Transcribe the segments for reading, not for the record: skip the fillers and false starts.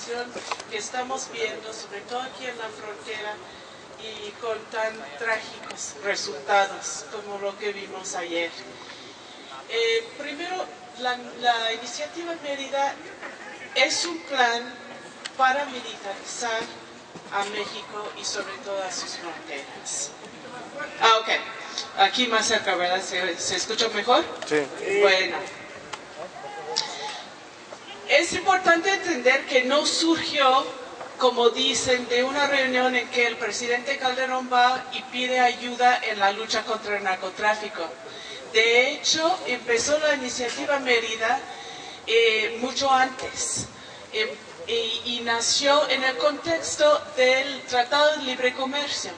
situación que estamos viendo, sobre todo aquí en la frontera, y con tan trágicos resultados como lo que vimos ayer. Primero, la iniciativa Mérida es un plan para militarizar a México y sobre todo a sus fronteras. Ok, aquí más cerca, ¿verdad? ¿Se escucha mejor? Sí. Bueno. Es importante entender que no surgió, como dicen, de una reunión en que el presidente Calderón va y pide ayuda en la lucha contra el narcotráfico. De hecho, empezó la iniciativa Mérida mucho antes y nació en el contexto del Tratado de Libre Comercio.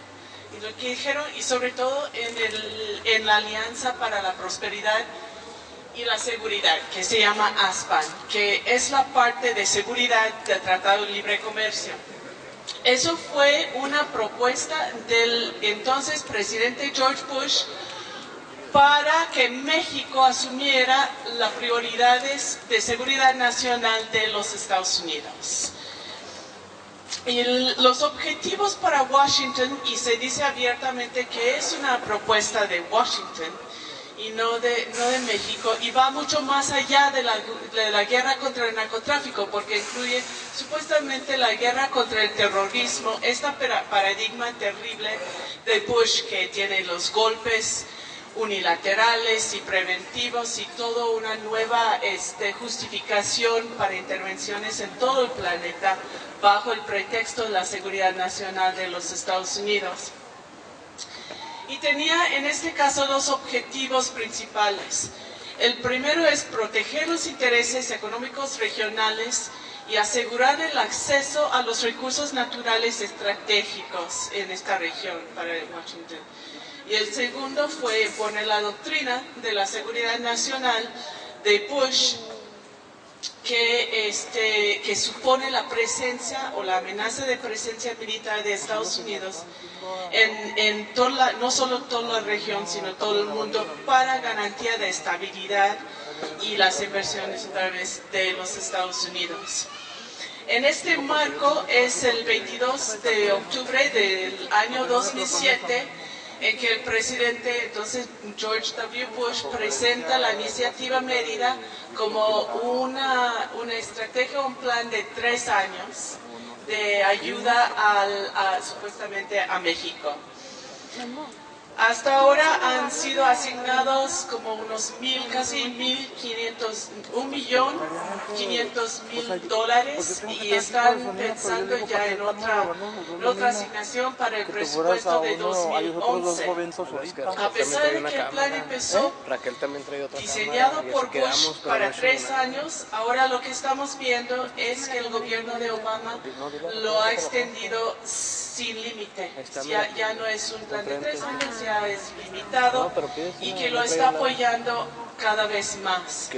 Y lo que dijeron, y sobre todo en la Alianza para la Prosperidad y la Seguridad, que se llama ASPAN, que es la parte de seguridad del Tratado de Libre Comercio. Eso fue una propuesta del entonces presidente George Bush para que México asumiera las prioridades de seguridad nacional de los Estados Unidos. Y los objetivos para Washington, y se dice abiertamente que es una propuesta de Washington y no de México, y va mucho más allá de la guerra contra el narcotráfico, porque incluye supuestamente la guerra contra el terrorismo, este paradigma terrible de Bush que tiene los golpes unilaterales y preventivos y toda una nueva justificación para intervenciones en todo el planeta bajo el pretexto de la seguridad nacional de los Estados Unidos. Y tenía en este caso dos objetivos principales. El primero es proteger los intereses económicos regionales y asegurar el acceso a los recursos naturales estratégicos en esta región para Washington. Y el segundo fue poner la doctrina de la seguridad nacional de Bush, que supone la presencia o la amenaza de presencia militar de Estados Unidos en no solo toda la región, sino todo el mundo, para garantía de estabilidad y las inversiones a través de los Estados Unidos. En este marco es el 22 de octubre del año 2007 en que el presidente, entonces George W. Bush, presenta la iniciativa Mérida como una estrategia, un plan de 3 años de ayuda supuestamente a México. Hasta ahora han sido asignados como unos casi $1.500.000 y están pensando ya en otra asignación para el presupuesto de 2011. A pesar de que el plan empezó diseñado por Bush para 3 años, ahora lo que estamos viendo es que el gobierno de Obama lo ha extendido sin límite. Ya no es un plan de 3 años, ya es limitado y que lo está apoyando cada vez más.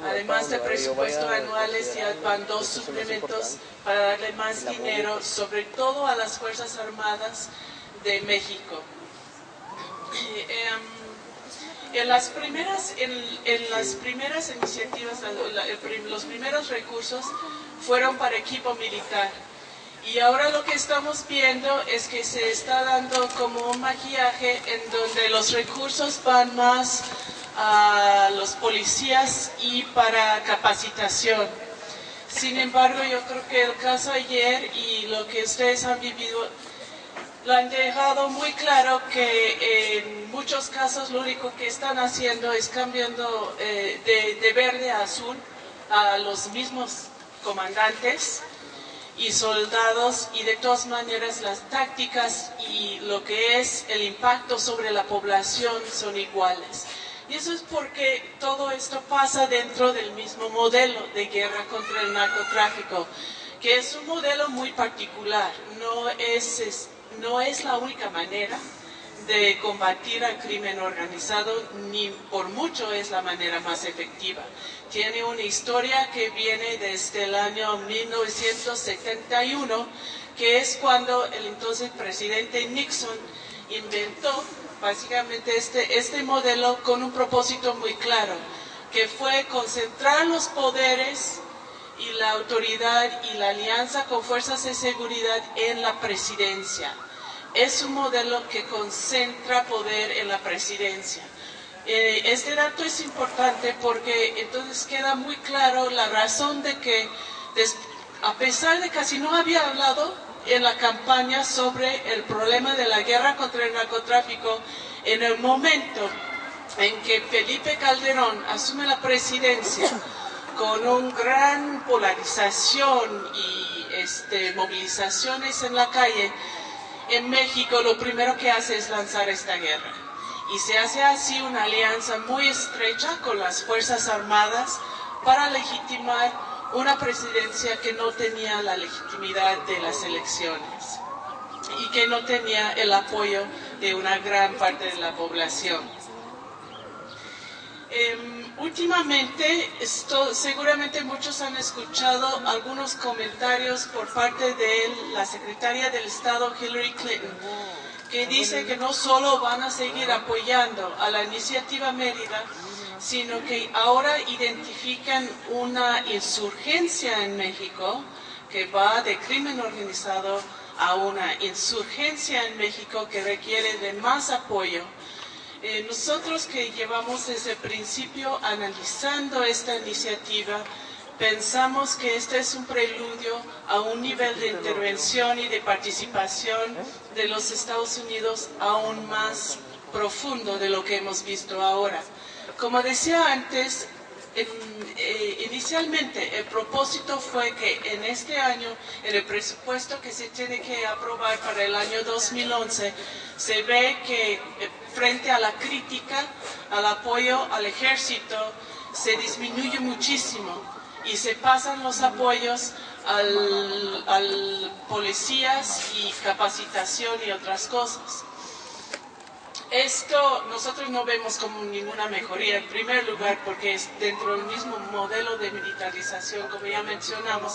Además de presupuestos anuales, ya van 2 suplementos para darle más dinero, sobre todo a las Fuerzas Armadas de México. En las primeras iniciativas, los primeros recursos fueron para equipo militar. Y ahora lo que estamos viendo es que se está dando como un maquillaje en donde los recursos van más a los policías y para capacitación. Sin embargo, yo creo que el caso ayer y lo que ustedes han vivido lo han dejado muy claro que en muchos casos lo único que están haciendo es cambiando de verde a azul a los mismos comandantes y soldados, y de todas maneras las tácticas y lo que es el impacto sobre la población son iguales. Y eso es porque todo esto pasa dentro del mismo modelo de guerra contra el narcotráfico, que es un modelo muy particular, no es la única manera de combatir al crimen organizado, ni por mucho es la manera más efectiva. Tiene una historia que viene desde el año 1971, que es cuando el entonces presidente Nixon inventó básicamente este modelo con un propósito muy claro, que fue concentrar los poderes y la autoridad y la alianza con fuerzas de seguridad en la presidencia. Es un modelo que concentra poder en la presidencia. Este dato es importante porque entonces queda muy claro la razón de que, a pesar de que casi no había hablado en la campaña sobre el problema de la guerra contra el narcotráfico, en el momento en que Felipe Calderón asume la presidencia con una gran polarización y movilizaciones en la calle, en México lo primero que hace es lanzar esta guerra. Y se hace así una alianza muy estrecha con las Fuerzas Armadas para legitimar una presidencia que no tenía la legitimidad de las elecciones y que no tenía el apoyo de una gran parte de la población. Últimamente, seguramente muchos han escuchado algunos comentarios por parte de la secretaria del Estado, Hillary Clinton, que dice que no solo van a seguir apoyando a la iniciativa Mérida, sino que ahora identifican una insurgencia en México que va de crimen organizado a una insurgencia en México que requiere de más apoyo. Nosotros que llevamos desde el principio analizando esta iniciativa, pensamos que este es un preludio a un nivel de intervención y de participación de los Estados Unidos aún más profundo de lo que hemos visto ahora. Como decía antes, inicialmente el propósito fue que en este año, en el presupuesto que se tiene que aprobar para el año 2011, se ve que frente a la crítica, al apoyo al ejército, se disminuye muchísimo y se pasan los apoyos al policías y capacitación y otras cosas. Esto nosotros no vemos como ninguna mejoría, en primer lugar porque es dentro del mismo modelo de militarización, como ya mencionamos,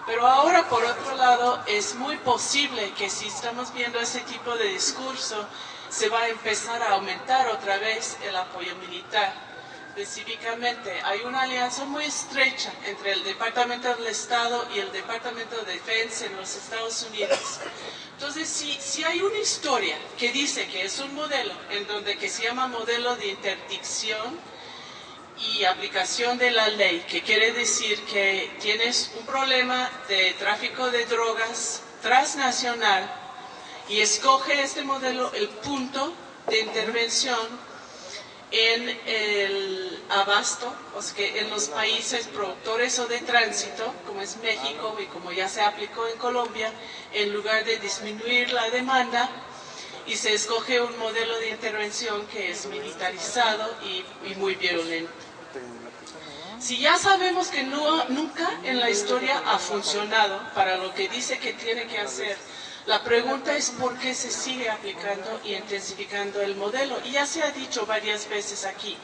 pero ahora por otro lado es muy posible que si estamos viendo ese tipo de discurso, se va a empezar a aumentar otra vez el apoyo militar. Específicamente, hay una alianza muy estrecha entre el Departamento del Estado y el Departamento de Defensa en los Estados Unidos. Entonces, si hay una historia que dice que es un modelo en donde que se llama modelo de interdicción y aplicación de la ley, que quiere decir que tienes un problema de tráfico de drogas transnacional y escoge este modelo el punto de intervención en el abasto, o sea que en los países productores o de tránsito, como es México y como ya se aplicó en Colombia, en lugar de disminuir la demanda, y se escoge un modelo de intervención que es militarizado y muy violento. Si ya sabemos que nunca en la historia ha funcionado para lo que dice que tiene que hacer, la pregunta es por qué se sigue aplicando y intensificando el modelo. Y ya se ha dicho varias veces aquí.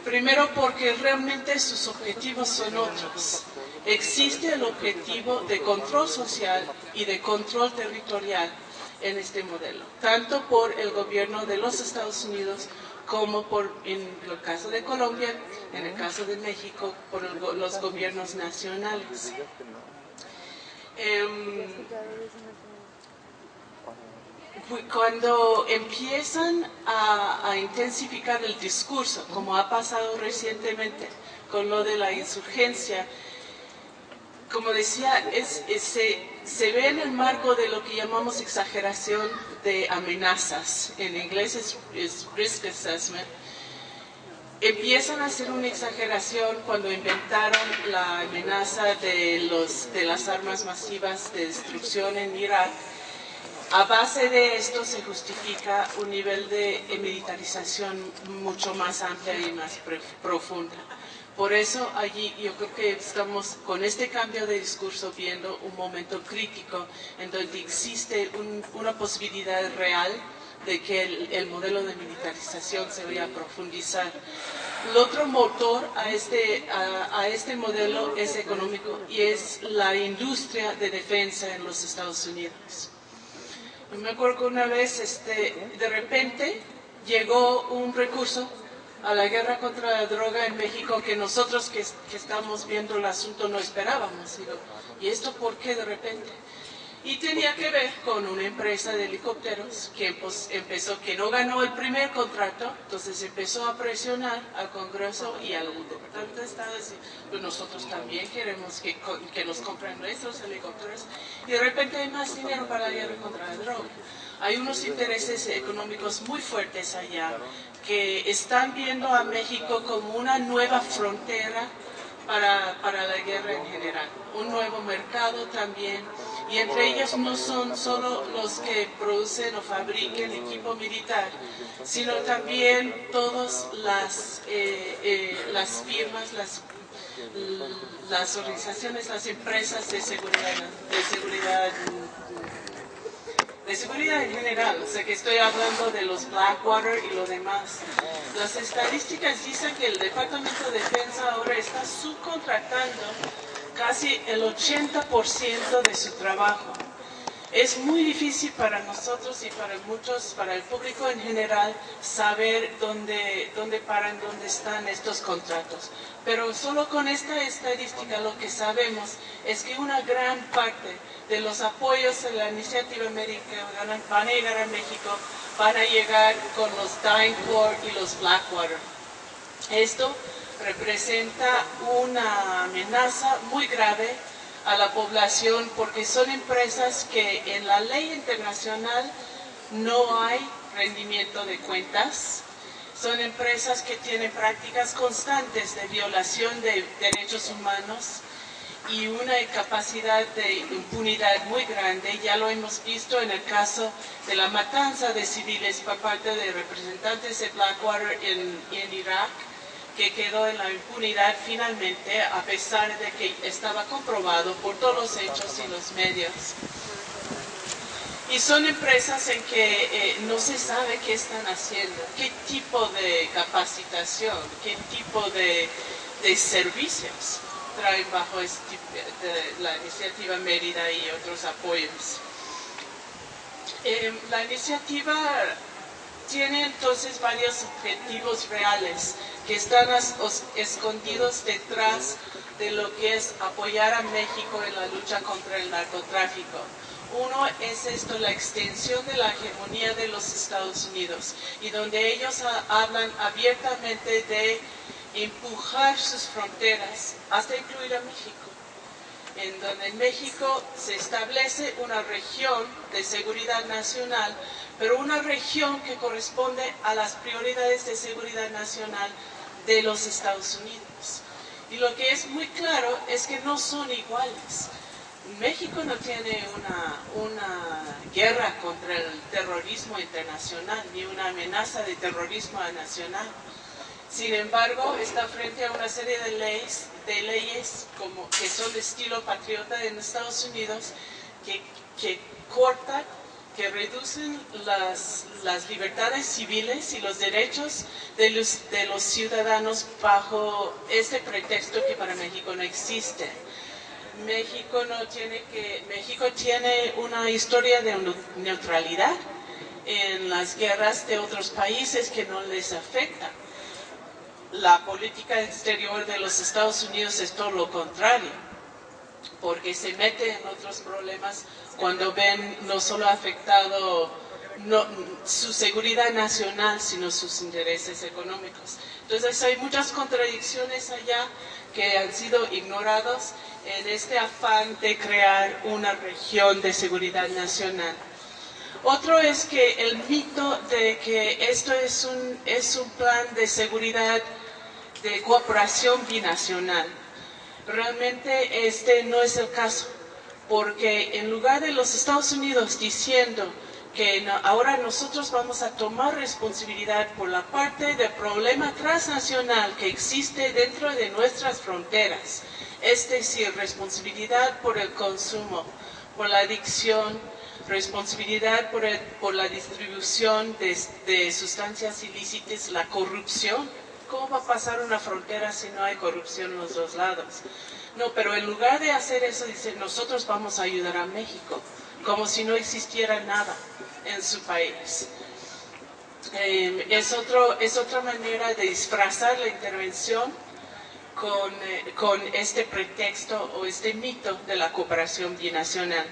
Primero porque realmente sus objetivos son otros. Existe el objetivo de control social y de control territorial en este modelo, tanto por el gobierno de los Estados Unidos como en el caso de Colombia, en el caso de México, por los gobiernos nacionales. Cuando empiezan a intensificar el discurso, como ha pasado recientemente con lo de la insurgencia, como decía, se ve en el marco de lo que llamamos exageración de amenazas. En inglés es risk assessment. Empiezan a hacer una exageración cuando inventaron la amenaza de las armas masivas de destrucción en Irak. A base de esto se justifica un nivel de militarización mucho más amplia y más profunda. Por eso allí yo creo que estamos con este cambio de discurso viendo un momento crítico en donde existe una posibilidad real de que el modelo de militarización se vaya a profundizar. El otro motor a este modelo es económico y es la industria de defensa en los Estados Unidos. Me acuerdo que una vez de repente llegó un recurso a la guerra contra la droga en México que nosotros que estamos viendo el asunto no esperábamos. Digo, ¿y esto por qué de repente? Y tenía que ver con una empresa de helicópteros que empezó, que no ganó el primer contrato, entonces empezó a presionar al Congreso y al Departamento de Estado, pues nosotros también queremos que nos compren nuestros helicópteros, y de repente hay más dinero para la guerra contra la droga. Hay unos intereses económicos muy fuertes allá que están viendo a México como una nueva frontera para la guerra en general, un nuevo mercado también, y entre ellos no son solo los que producen o fabriquen equipo militar, sino también todas las firmas, las organizaciones, las empresas de seguridad en general, o sea que estoy hablando de los Blackwater y lo demás. Las estadísticas dicen que el Departamento de Defensa ahora está subcontratando casi el 80% de su trabajo. Es muy difícil para nosotros y para muchos, para el público en general, saber dónde están estos contratos. Pero solo con esta estadística lo que sabemos es que una gran parte de los apoyos de la iniciativa americana van a llegar a México, van a llegar con los DynCorp y los Blackwater. Esto representa una amenaza muy grave a la población porque son empresas que en la ley internacional no hay rendimiento de cuentas, son empresas que tienen prácticas constantes de violación de derechos humanos y una capacidad de impunidad muy grande. Ya lo hemos visto en el caso de la matanza de civiles por parte de representantes de Blackwater en Irak, que quedó en la impunidad finalmente, a pesar de que estaba comprobado por todos los hechos y los medios. Y son empresas en que no se sabe qué están haciendo, qué tipo de capacitación, qué tipo de servicios traen bajo la iniciativa Mérida y otros apoyos. La iniciativa tiene entonces varios objetivos reales que están escondidos detrás de lo que es apoyar a México en la lucha contra el narcotráfico. Uno es esto, la extensión de la hegemonía de los Estados Unidos, y donde ellos hablan abiertamente de empujar sus fronteras hasta incluir a México, en donde en México se establece una región de seguridad nacional, pero una región que corresponde a las prioridades de seguridad nacional de los Estados Unidos. Y lo que es muy claro es que no son iguales. México no tiene una guerra contra el terrorismo internacional, ni una amenaza de terrorismo nacional. Sin embargo, está frente a una serie de leyes que son de estilo patriota en Estados Unidos, que cortan, que reducen las libertades civiles y los derechos de los ciudadanos bajo este pretexto que para México no existe. México tiene una historia de neutralidad en las guerras de otros países que no les afecta. La política exterior de los Estados Unidos es todo lo contrario, porque se mete en otros problemas cuando ven no solo afectado su seguridad nacional, sino sus intereses económicos. Entonces hay muchas contradicciones allá que han sido ignoradas en este afán de crear una región de seguridad nacional. Otro es que el mito de que esto es un plan de seguridad de cooperación binacional. Realmente este no es el caso, porque en lugar de los Estados Unidos diciendo que ahora nosotros vamos a tomar responsabilidad por la parte del problema transnacional que existe dentro de nuestras fronteras, es decir, responsabilidad por el consumo, por la adicción, responsabilidad por la distribución de sustancias ilícitas, la corrupción. ¿Cómo va a pasar una frontera si no hay corrupción en los dos lados? No, pero en lugar de hacer eso, dicen, nosotros vamos a ayudar a México, como si no existiera nada en su país. Es otra manera de disfrazar la intervención con este pretexto o este mito de la cooperación binacional.